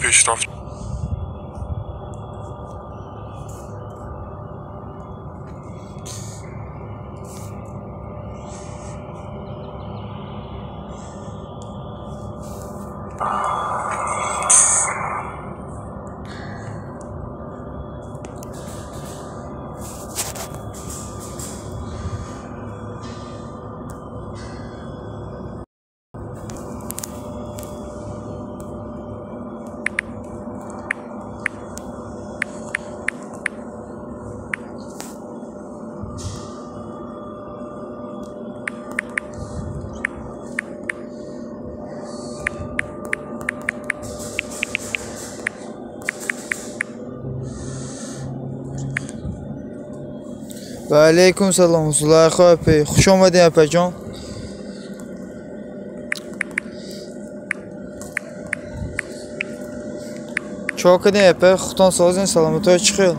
پیشرفت و علیکم سلام زلیخا اپی خوش آمدین اپی جان. چا کردین اپی خودتان سازین سلامت های چی خیل.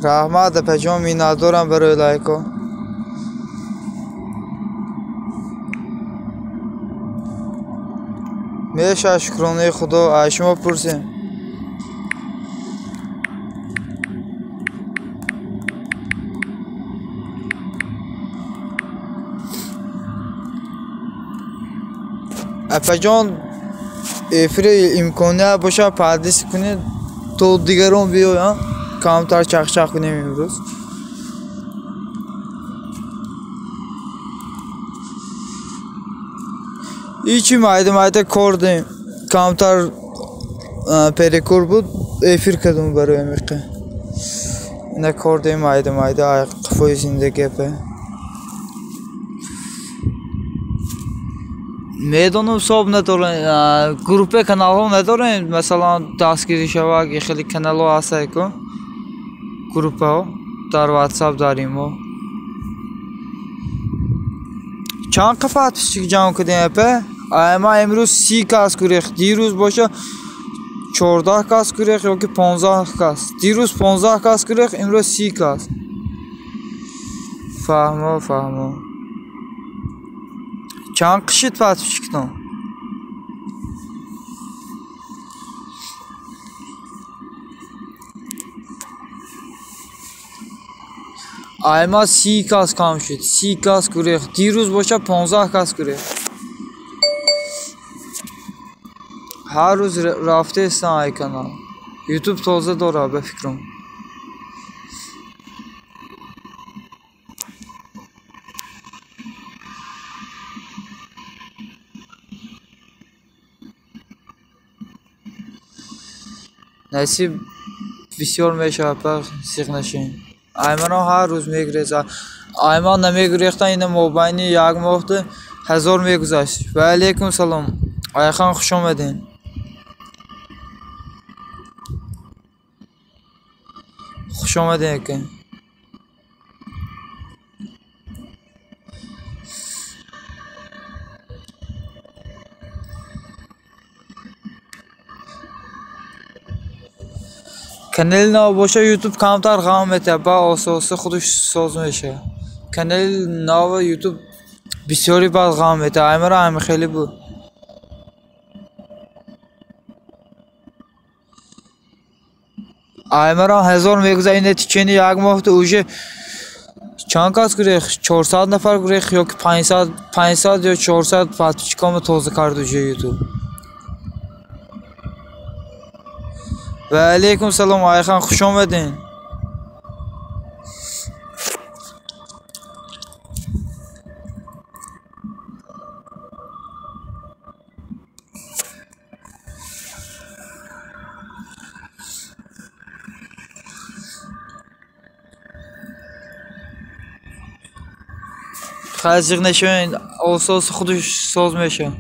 رحمت اپی جان مینادارم برای لایکا. میشه شکرانه خدا از شما پرسیم. اپا جان افری امکانه باشه پردیس کنید تو دیگران بیاین کمتر چخ کنیم امروز. ایچی مایده کردیم کمتر پریکور بود افیر کردم برای میقه نکردیم مایده قفای زندگی په میدونم صاحب ندارن گروپ کانال ها ندارن مثلا دستگیری شود خیلی کانال ها هست که گروپ ها در واتساپ داریم و چند قفات پیش جمع کردیم په اما امروز 30 کس کریخ دیروز باشه 14 کس کریخ یا که 15 کس دیروز 15 کس کریخ امروز 30 کس فهمو چند قشید فتح کردم اما 30 کس کم شد 30 کس کریخ دیروز باشه 15 کس کریخ هر روز رفته است ای کانال یوتیوب تازه داره به فکرم نصیب بسیار میشه پر سیخ نشین ایمانا هر روز میگریزه ایمان نمیگریختن این موبایلی یک ماه 1000 میگذاشت. و علیکم سلام آیخان خوش آمدین خوش آمدین که کانال نو باشه یوتیوب کمتر غم میده با اساس خودش ساز میشه کانال نو یوتیوب بسیاری بعد غم میده ایمرا هم خیلی بود ایمرا 1000 میگذاره این تیچینی یک ماه اوجه چند کس گریخ 400 نفر گریخ یا که 500 یا 400 پاتچکام تازه کرد اوجه یوتیوب. و علیکم سلام آیخان خوش آمدین خازق نشین اساس خودش ساز میشه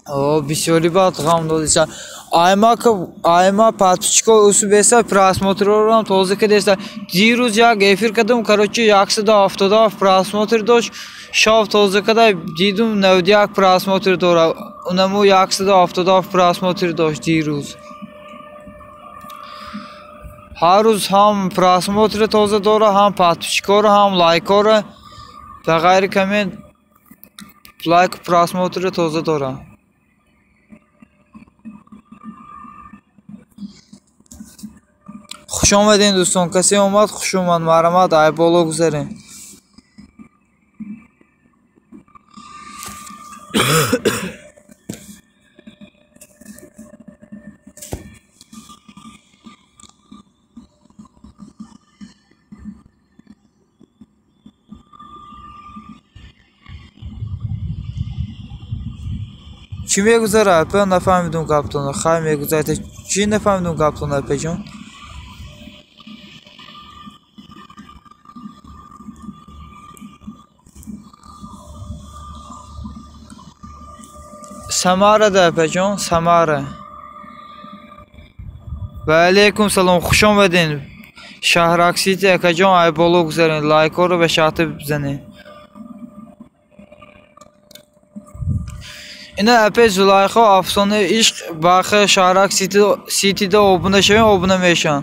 О, бисёри бад ғам додисан. Айма подписчиков усу беса просмотрорам тоза кадеса. Дирӯз як эфир кардам, короче 177 просмотр дошт. Шав тоза када дидум 91 просмотр дора. Унаму 177 просмотр дошт дирӯз. Ҳар рӯз ҳам просмотр тоза дора, ҳам подписчикора, ҳам лайкора. Ба ғайри коммент лайк просмотр тоза дора. خوش آمدین دوستان. کسی اومد خوش اومد. مرحمت. ای بالا گذارین. چی میگذاره اپه؟ نفهمیدم کاپتون. خیلی میگذاره. چی نفهمیدم کاپتون اپه جان؟ Samara da epe can. Samara. Ve aleyküm selam. خوش آمدین. شهرکسیتی اکا جان. ای بالا گذارین. لایک رو به شرط بزنین. اینا اپه زلایخا افسانه عشق باخه شهرکسیتی da obuna şevin, obuna meşan.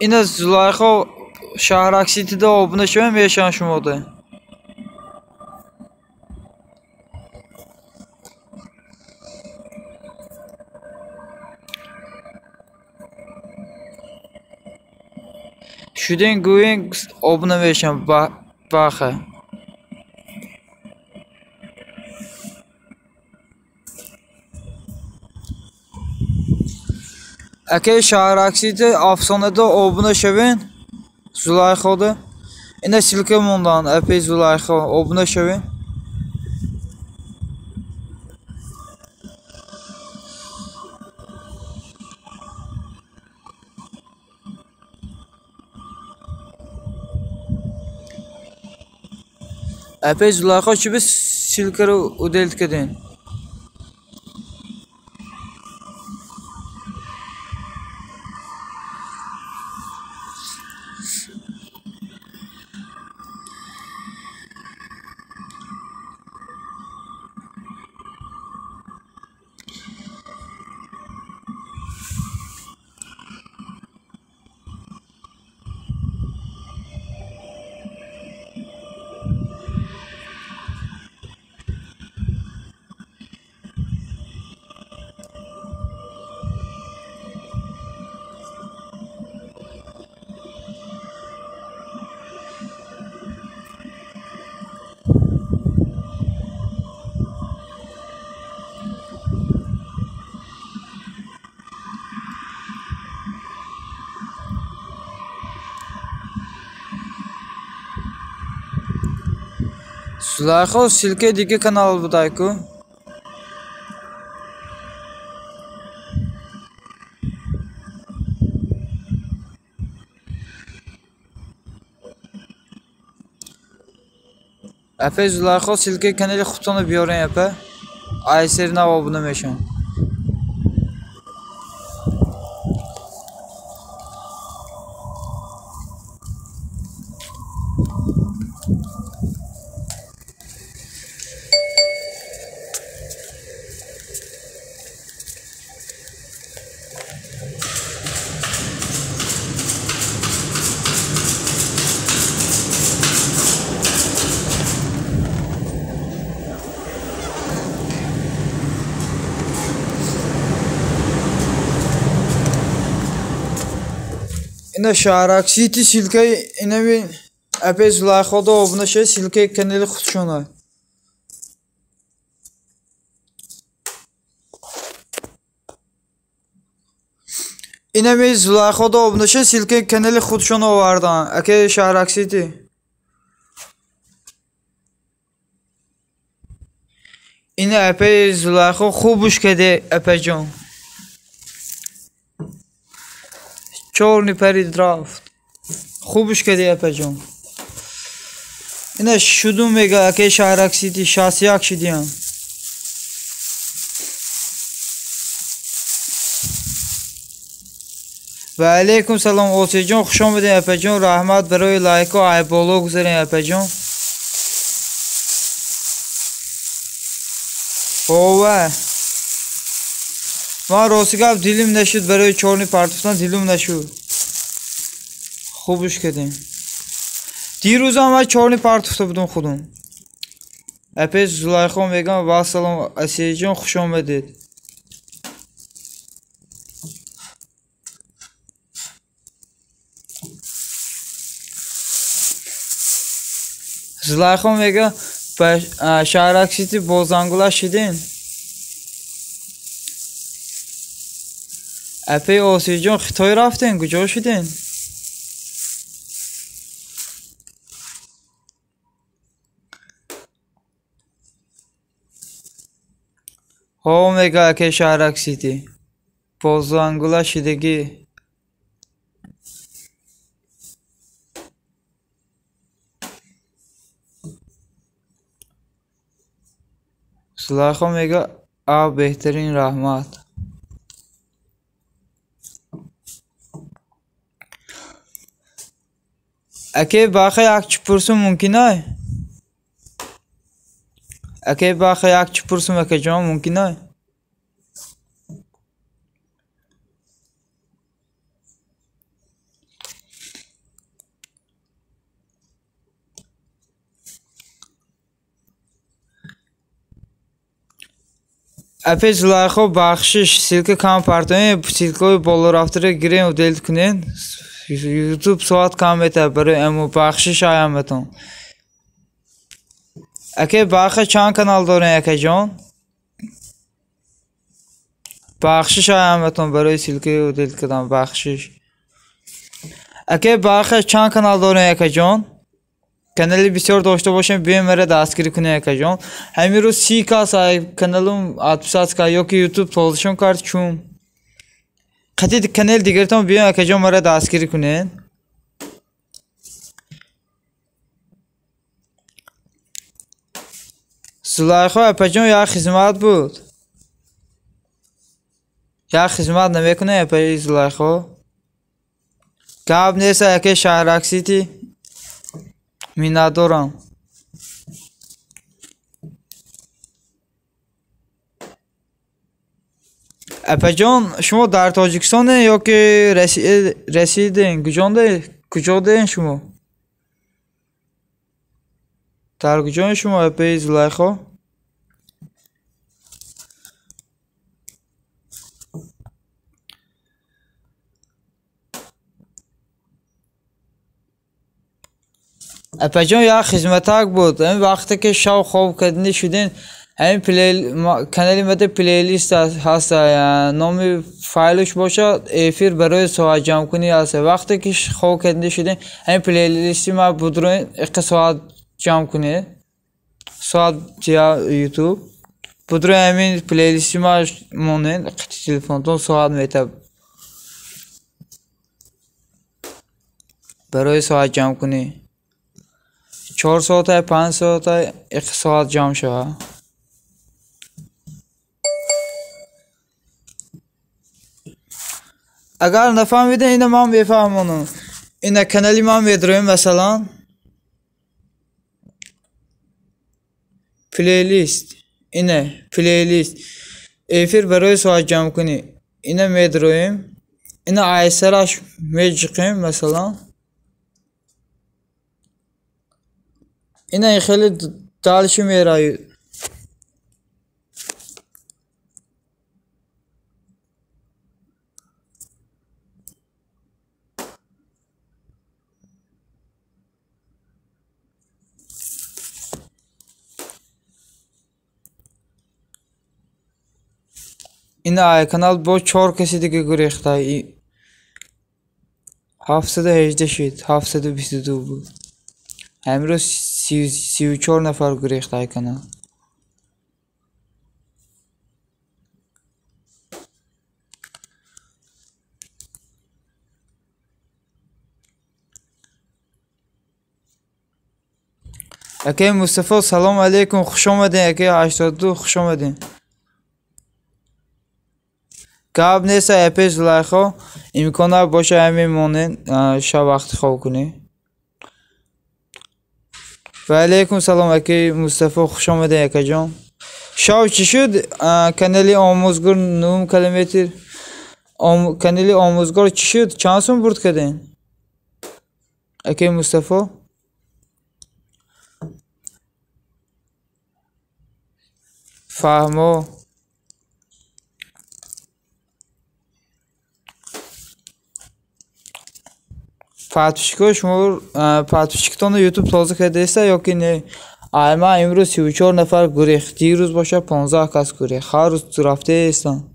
اینا زلایخا شهرکسیتی da obuna şevin meşan şumodu. Şuden güven obuna meşan baxe. Eke şahraksiydi afsanada obuna şevin Zulayxadı. İne silkem ondan epey Zulayxa obuna şevin. Epey Zulayxa çibi silkeri udelt kedin. Zulayxa silke dike kanal budayku. Epe Zulayxa silke kanalı xutonu biyoren epe. Ayserin avabını meşan. İne şahraksiyeti silke ine bir epey Zulayxada obuna şey silke kanalı xutşona. İne bir Zulayxada obuna şey silke kanalı xutşona vardı. Eke şahraksiyeti. İne epey Zulayxa خوبش کده اپه جان. Черный передрافт. خوبش کده اپه جان. اینا شدون میگه که شهرک سیتی شاسیاک شدیم. و علیکم سلام اوسی جان، خوش آمدین اپا جان. رحمت برای لایک و ایبالو گذارین اپا جان. اوه من راستی گفت دیلیم نشد برای چورنی پرتفتن دیلیم نشد. خوبش کردیم. دیروز هم من چورنی پرتفته بودم خودم. اپا زلایخا میگم با سلام اسی جان، خوش آمدید. زلایخا میگه شهرک سیتی بازنگوله شدین. اپی اوسی جان خطای رفتین کجا شدین؟ ها میگه که شهرک سیتی بازنگوله شدگی. زلایخا میگه بهترین رحمت. اکی باخه یک چی پرسم ممکنه؟ اکی باخه یک چی پرسم اکی جان ممکنه؟ اپی زلایخا بخشش سیلک کام پارتونی سیلکوی بالا رفتره گیرین و دیلت کنین. یوتیوب ساعت کام میته برای امو بخشش آیامتون. اکی باخه چند کانال دارین اکی جان؟ بخشش آیامتون برای سیلکی و دیلت کردن بخشش. اکی باخه چند کانال دارین اکی جان؟ کانالی بسیار داشته باشین بیاین مرا دستگیری کنین اکی جان. همین رو 30K صاحب کانالم 60K یا که یوتیوب پوزیشن کرد چون قطعی کانال دیگرتون بیاین اکی جان مرا دستگیری کنین. زلایخا اپا جان یا خدمت بود. یا خدمت نمیکنه اپا زلایخا. گاب نیست اکی شهرک سیتی میندارم. اپا جان شما در تاجیکستان یا که رسیدین کجا دین شما؟ در کجا شما اپا زلایخا؟ اپا جان یا خدمتک بود. این وقتی که شب خواب کردنی شدین همین کانالی مده پلیلیست هست نام فایلش باشه افیر برای ساعت جمع کنی هست. وقتی که خواب کردنی شدین همین پلیلیستی ما بدروین اقا ساعت جمع کنی ساعت یوتیوب بدروین همین پلیلیستی ما مونین تلفنتون ساعت میته برای ساعت جمع کنی. 4 ساعت 5 ساعت یک ساعت جمع شود. اگر نفهمیدین اینو من بفهمونم. این کانالی من میدرویم مثلا پلیلیست اینه پلیلیست افیر برای ساعت جمع کنی اینو میدرویم. اینو ایسرش میجقیم مثلا اینه خیلی دالشی میرایی. این کانال با 4 کسی دیگه گریخته 718 شد 722 بود. همین رو 34 نفر گریخته کانال. Aka Mustafa salom alaykum. Xush omading aka 82 xush omading. Gap nesa epey Zulayxo. İmkonlar boşa hamimonin şab vaqti xob kuni. Va alaykum salom aka Mustafa xush omading akajon. Shav chi shud kanali omuzgur 9 kilometr. Kanali omuzgur chi shud chand so'm burd kadin? Aka Mustafa Fahmo Fatishko shuma Fatishkitoni YouTube toza kardaysa yoki ne? Ayma imroz 34 nafar gurex. Diruz bosha 15 kas gurex. Har roz rafte istan.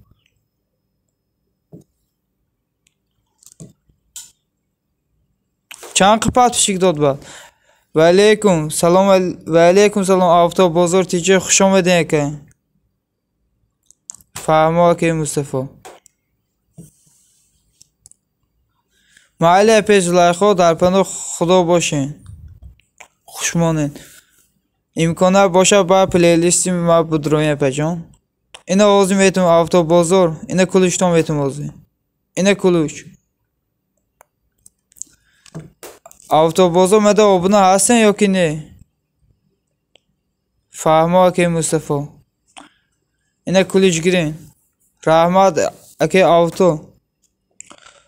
Chand Fatishk dod ba. Va alaykum salom avto bozor tije xush omading aka. Fahmo aka Mustafa. Mahalle epey Zulayxo dar panoh xudo boshin. Xushmonin. İmkonlar boşa ba playlistim va budron yapajon. Ina o'zim aytim avto bozor, ina kulishton aytim o'zi. Ina kulush. Avto bozor mada obuna hasan yoki ne? Fahmo aka Mustafa. Ina kulush girin. Rahmat aka avto.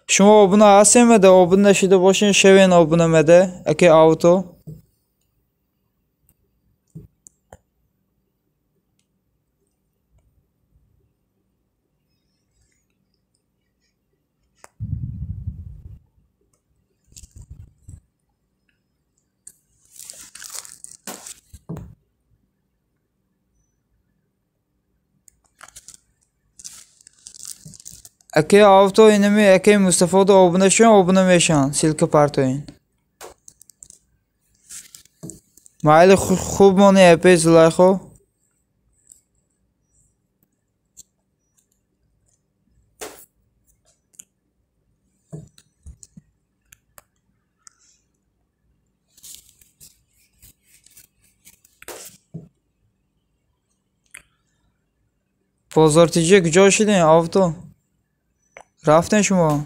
Shuma obuna hasan mada obuna shida boshin sheven obuna mada aka avto. Aka avto inimi aka Mustafa da obuna meshan silka partoyin. Mayli خوب moni epey Zulayxo. Bozortice kujا shidin avto. رفتن شما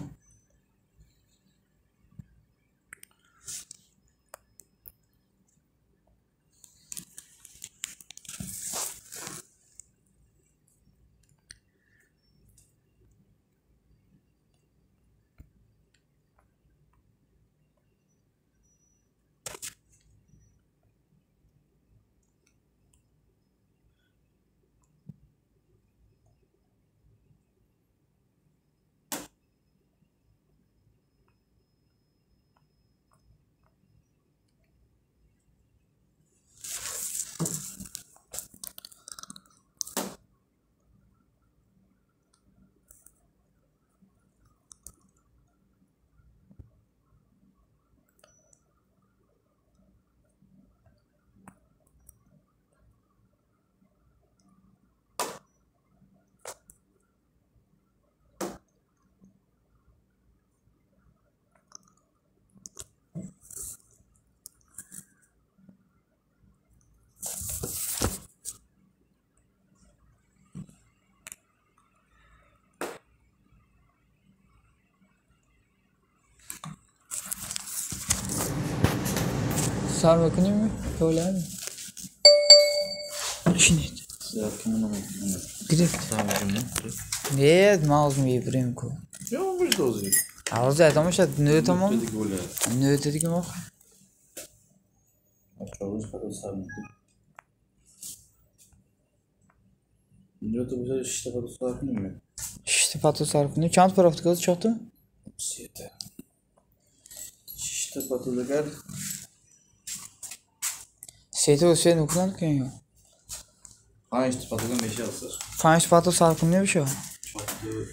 Sar bakınıyor mu? Öyle mi? Şimdi. Gidelim. Ne? Mouse mi İbrahim ko? Yok bir dozu. Ağız ya tamam işte ne tamam? Ne dedik mi? Açalım kadar sarıldı. Ne de güzel işte kadar sarıldı mı? İşte patı sarfını çant para kız çattı. Siyete. İşte patlılar. Seyte o şey nukulan ki ya. Ha işte patlılar meşe alsın. Fanç patı sarfını ne bir şey? Çatlı.